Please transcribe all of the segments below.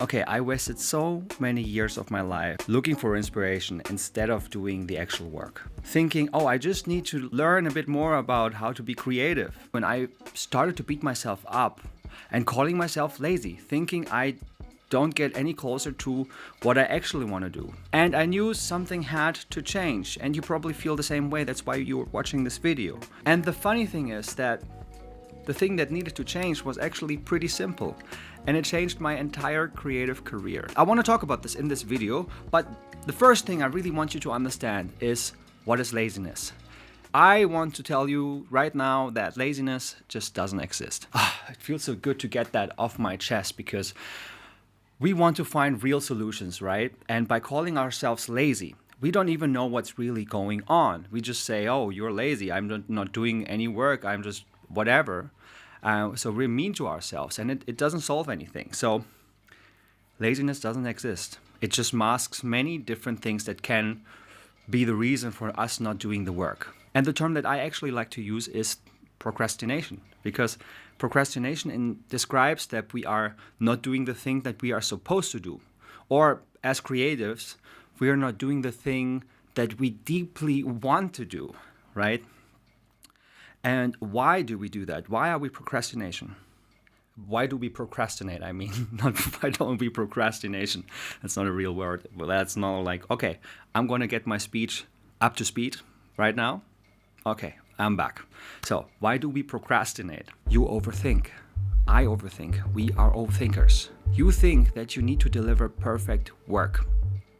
Okay, I wasted so many years of my life looking for inspiration instead of doing the actual work. Thinking, oh, I just need to learn a bit more about how to be creative. When I started to beat myself up and calling myself lazy, thinking I don't get any closer to what I actually want to do. And I knew something had to change, and you probably feel the same way. That's why you're watching this video. And the funny thing is that the thing that needed to change was actually pretty simple, and it changed my entire creative career. I want to talk about this in this video, but the first thing I really want you to understand is what is laziness. I want to tell you right now that laziness just doesn't exist. It feels so good to get that off my chest because we want to find real solutions, right? And by calling ourselves lazy, we don't even know what's really going on. We just say, oh, you're lazy. I'm not doing any work. I'm just whatever. So we're mean to ourselves, and it doesn't solve anything. So laziness doesn't exist. It just masks many different things that can be the reason for us not doing the work. And the term that I actually like to use is procrastination, because procrastination describes that we are not doing the thing that we are supposed to do. Or as creatives, we are not doing the thing that we deeply want to do, right? And why do we do that? Why are we procrastination? Why do we procrastinate? I mean, not why don't we procrastination? That's not a real word. Well, that's not like, okay, I'm going to get my speech up to speed right now. Okay, I'm back. So why do we procrastinate? You overthink. I overthink. We are overthinkers. You think that you need to deliver perfect work.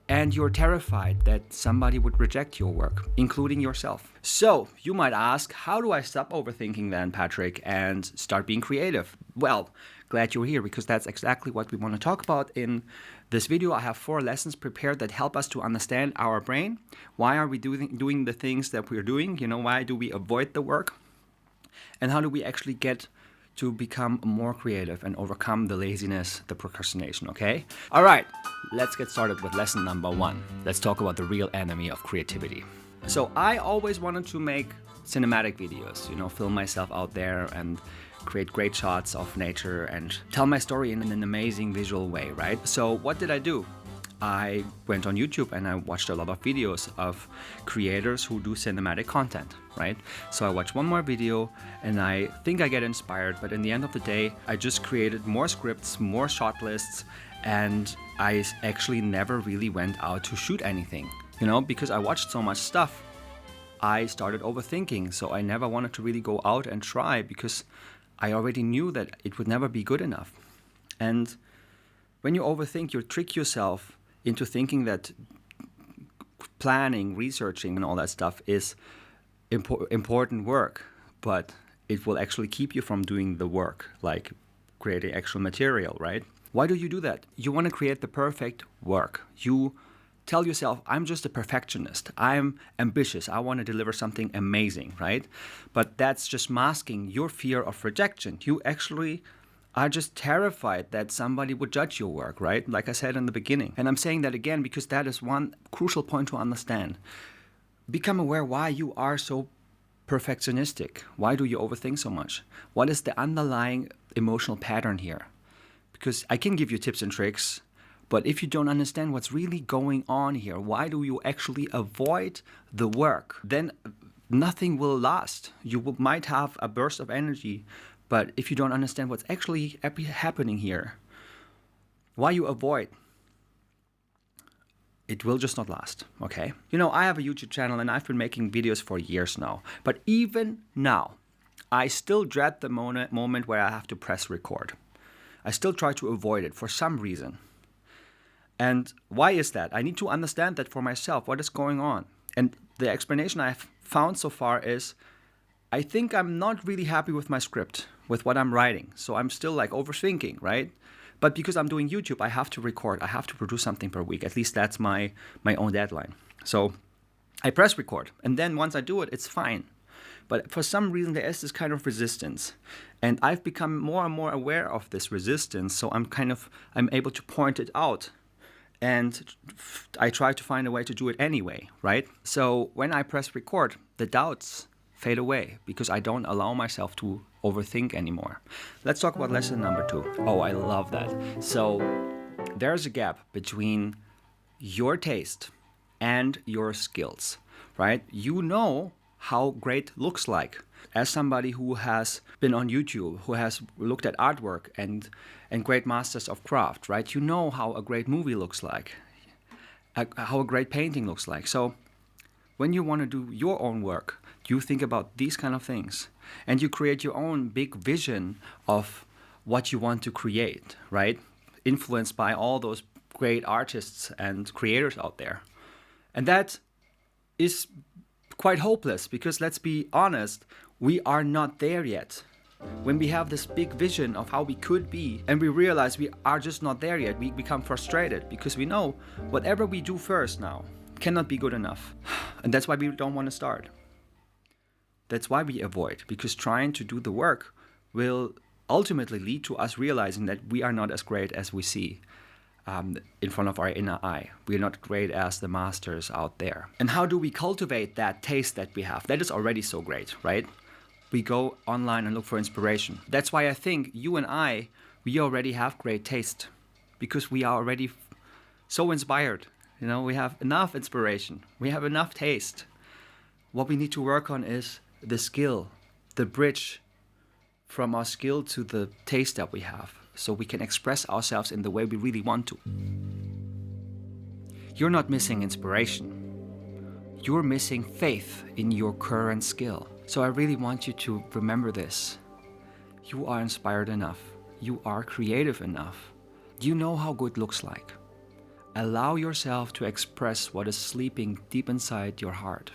And you're terrified that somebody would reject your work, including yourself. So you might ask, how do I stop overthinking then, Patrick, and start being creative? Well, glad you're here, because that's exactly what we want to talk about in this video. I have 4 lessons prepared that help us to understand our brain. Why are we doing the things that we're doing? Why do we avoid the work? And how do we actually get to become more creative and overcome the laziness, the procrastination, okay? All right, let's get started with lesson number 1. Let's talk about the real enemy of creativity. So I always wanted to make cinematic videos, film myself out there and create great shots of nature and tell my story in an amazing visual way, right? So what did I do? I went on YouTube and I watched a lot of videos of creators who do cinematic content, right? So I watched one more video and I think I get inspired, but in the end of the day, I just created more scripts, more shot lists, and I actually never really went out to shoot anything, because I watched so much stuff. I started overthinking, so I never wanted to really go out and try because I already knew that it would never be good enough. And when you overthink, you trick yourself into thinking that planning, researching, and all that stuff is important work, but it will actually keep you from doing the work, like creating actual material, right? Why do you do that? You want to create the perfect work. You tell yourself, I'm just a perfectionist. I'm ambitious. I want to deliver something amazing, right? But that's just masking your fear of rejection. You actually are just terrified that somebody would judge your work, right? Like I said in the beginning. And I'm saying that again because that is one crucial point to understand. Become aware why you are so perfectionistic. Why do you overthink so much? What is the underlying emotional pattern here? Because I can give you tips and tricks, but if you don't understand what's really going on here, why do you actually avoid the work? Then nothing will last. You might have a burst of energy, but if you don't understand what's actually happening here, why you avoid, it will just not last, okay? I have a YouTube channel and I've been making videos for years now. But even now, I still dread the moment where I have to press record. I still try to avoid it for some reason. And why is that? I need to understand that for myself, what is going on. And the explanation I've found so far is, I think I'm not really happy with my script, with what I'm writing. So I'm still overthinking, right? But because I'm doing YouTube, I have to record. I have to produce something per week. At least that's my own deadline. So I press record. And then once I do it, it's fine. But for some reason, there is this kind of resistance. And I've become more and more aware of this resistance. So I'm able to point it out. And I try to find a way to do it anyway, right? So when I press record, the doubts fade away because I don't allow myself to overthink anymore. Let's talk about lesson number 2. Oh, I love that. So There's a gap between your taste and your skills, right? You know how great looks like. As somebody who has been on YouTube, who has looked at artwork and great masters of craft, right? You know how a great movie looks like, how a great painting looks like. So when you want to do your own work, you think about these kind of things and you create your own big vision of what you want to create, right? Influenced by all those great artists and creators out there. And that is quite hopeless because let's be honest, we are not there yet. When we have this big vision of how we could be and we realize we are just not there yet, we become frustrated because we know whatever we do first now cannot be good enough. And that's why we don't want to start. That's why we avoid, because trying to do the work will ultimately lead to us realizing that we are not as great as we see in front of our inner eye. We are not great as the masters out there. And how do we cultivate that taste that we have? That is already so great, right? We go online and look for inspiration. That's why I think you and I, we already have great taste because we are already so inspired. You know, we have enough inspiration. We have enough taste. What we need to work on is the skill, the bridge from our skill to the taste that we have, so we can express ourselves in the way we really want to. You're not missing inspiration. You're missing faith in your current skill. So I really want you to remember this. You are inspired enough. You are creative enough. You know how good looks like. Allow yourself to express what is sleeping deep inside your heart.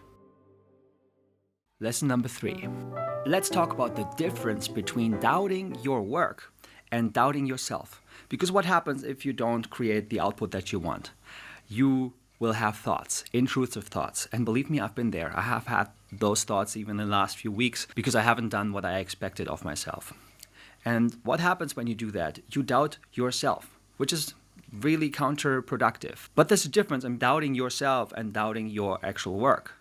Lesson number 3. Let's talk about the difference between doubting your work and doubting yourself. Because what happens if you don't create the output that you want? You will have thoughts, intrusive thoughts. And believe me, I've been there. I have had those thoughts even in the last few weeks because I haven't done what I expected of myself. And what happens when you do that? You doubt yourself, which is really counterproductive. But there's a difference in doubting yourself and doubting your actual work.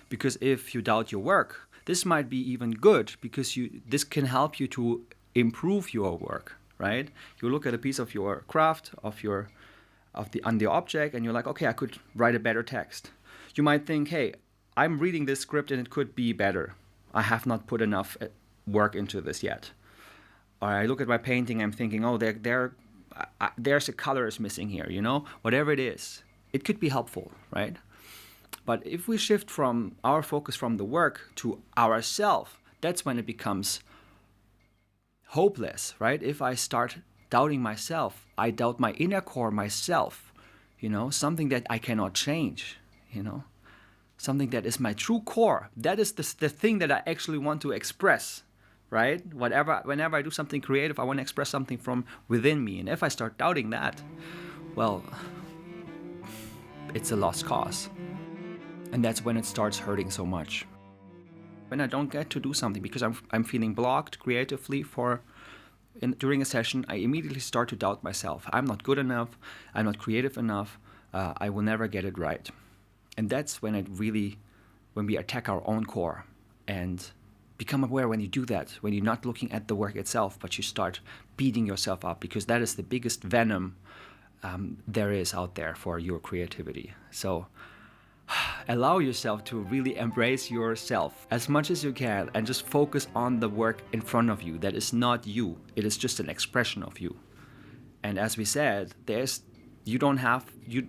Because if you doubt your work, this might be even good because this can help you to improve your work, right? You look at a piece of your craft, on the object, and you're like, okay, I could write a better text. You might think, hey, I'm reading this script and it could be better. I have not put enough work into this yet. Or I look at my painting, I'm thinking, oh, there's a color is missing here, you know? Whatever it is, it could be helpful, right? But if we shift from our focus from the work to ourself, that's when it becomes hopeless, right? If I start doubting myself, I doubt my inner core, myself, you know, something that I cannot change, you know, something that is my true core. That is the thing that I actually want to express, right? Whenever I do something creative, I want to express something from within me. And if I start doubting that, well, it's a lost cause. And that's when it starts hurting so much. When I don't get to do something because I'm feeling blocked creatively during a session, I immediately start to doubt myself. I'm not good enough. I'm not creative enough. I will never get it right. And that's when when we attack our own core and become aware when you do that, when you're not looking at the work itself, but you start beating yourself up because that is the biggest venom there is out there for your creativity. So allow yourself to really embrace yourself as much as you can and just focus on the work in front of you. That is not you. It is just an expression of you. And as we said, you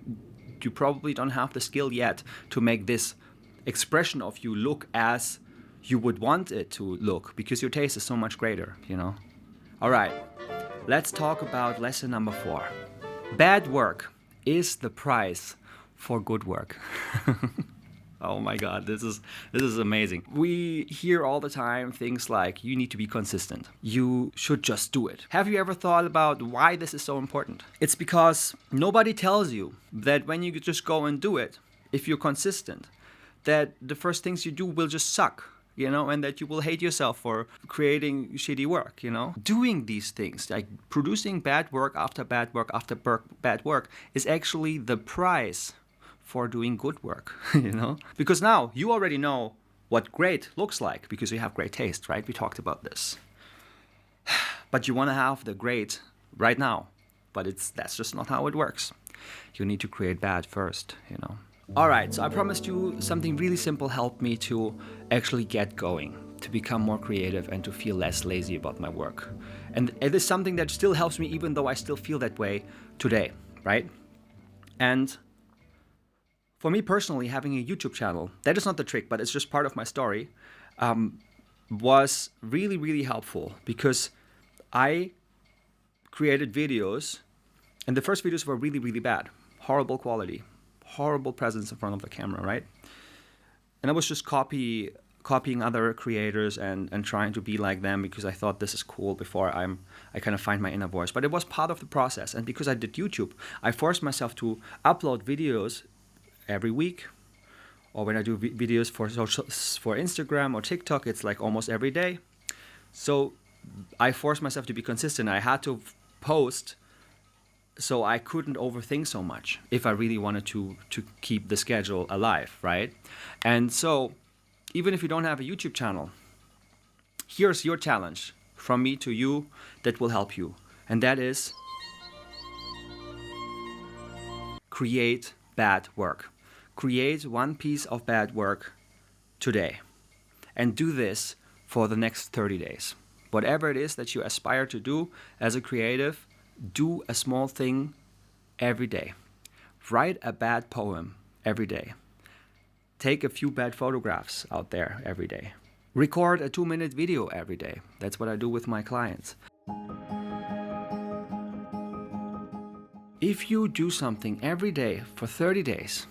probably don't have the skill yet to make this expression of you look as you would want it to look because your taste is so much greater, you know. All right, let's talk about lesson number 4. Bad work is the price for good work. Oh my God, this is amazing. We hear all the time things like you need to be consistent. You should just do it. Have you ever thought about why this is so important? It's because nobody tells you that when you just go and do it, if you're consistent, that the first things you do will just suck, you know, and that you will hate yourself for creating shitty work, you know. Doing these things, like producing bad work after bad work after bad work, is actually the price for doing good work, you know? Because now you already know what great looks like because you have great taste, right? We talked about this. But you want to have the great right now. but that's just not how it works. You need to create bad first, All right, so I promised you something really simple helped me to actually get going, to become more creative and to feel less lazy about my work. And it is something that still helps me even though I still feel that way today, right? And for me personally, having a YouTube channel, that is not the trick, but it's just part of my story, was really, really helpful because I created videos and the first videos were really, really bad. Horrible quality, horrible presence in front of the camera, right? And I was just copying other creators and trying to be like them because I thought this is cool before I kind of find my inner voice. But it was part of the process. And because I did YouTube, I forced myself to upload videos every week. Or when I do videos for Instagram or TikTok, it's like almost every day. So I forced myself to be consistent. I had to post so I couldn't overthink so much if I really wanted to keep the schedule alive, right? And so even if you don't have a YouTube channel, here's your challenge from me to you that will help you. And that is create bad work. Create one piece of bad work today. And do this for the next 30 days. Whatever it is that you aspire to do as a creative, do a small thing every day. Write a bad poem every day. Take a few bad photographs out there every day. Record a 2-minute video every day. That's what I do with my clients. If you do something every day for 30 days,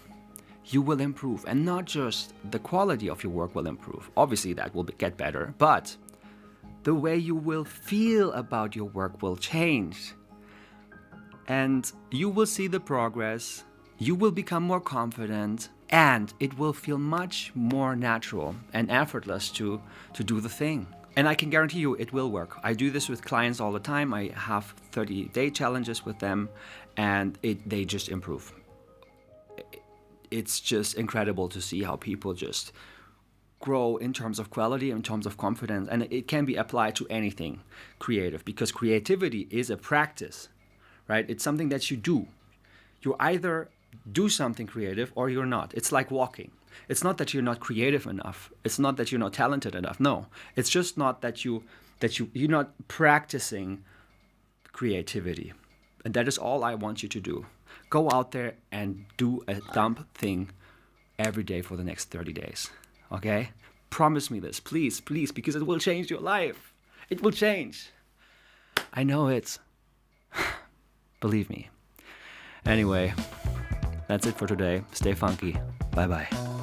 you will improve. And not just the quality of your work will improve. Obviously that will get better, but the way you will feel about your work will change. And you will see the progress, you will become more confident, and it will feel much more natural and effortless to do the thing. And I can guarantee you it will work. I do this with clients all the time. I have 30-day challenges with them, and they just improve. It's just incredible to see how people just grow in terms of quality, in terms of confidence, and it can be applied to anything creative because creativity is a practice, right? It's something that you do. You either do something creative or you're not. It's like walking. It's not that you're not creative enough. It's not that you're not talented enough. No, it's just not that you're not practicing creativity. And that is all I want you to do. Go out there and do a dumb thing every day for the next 30 days. Okay? Promise me this, please, please, because it will change your life. It will change. I know it. Believe me. Anyway, that's it for today. Stay funky. Bye-bye.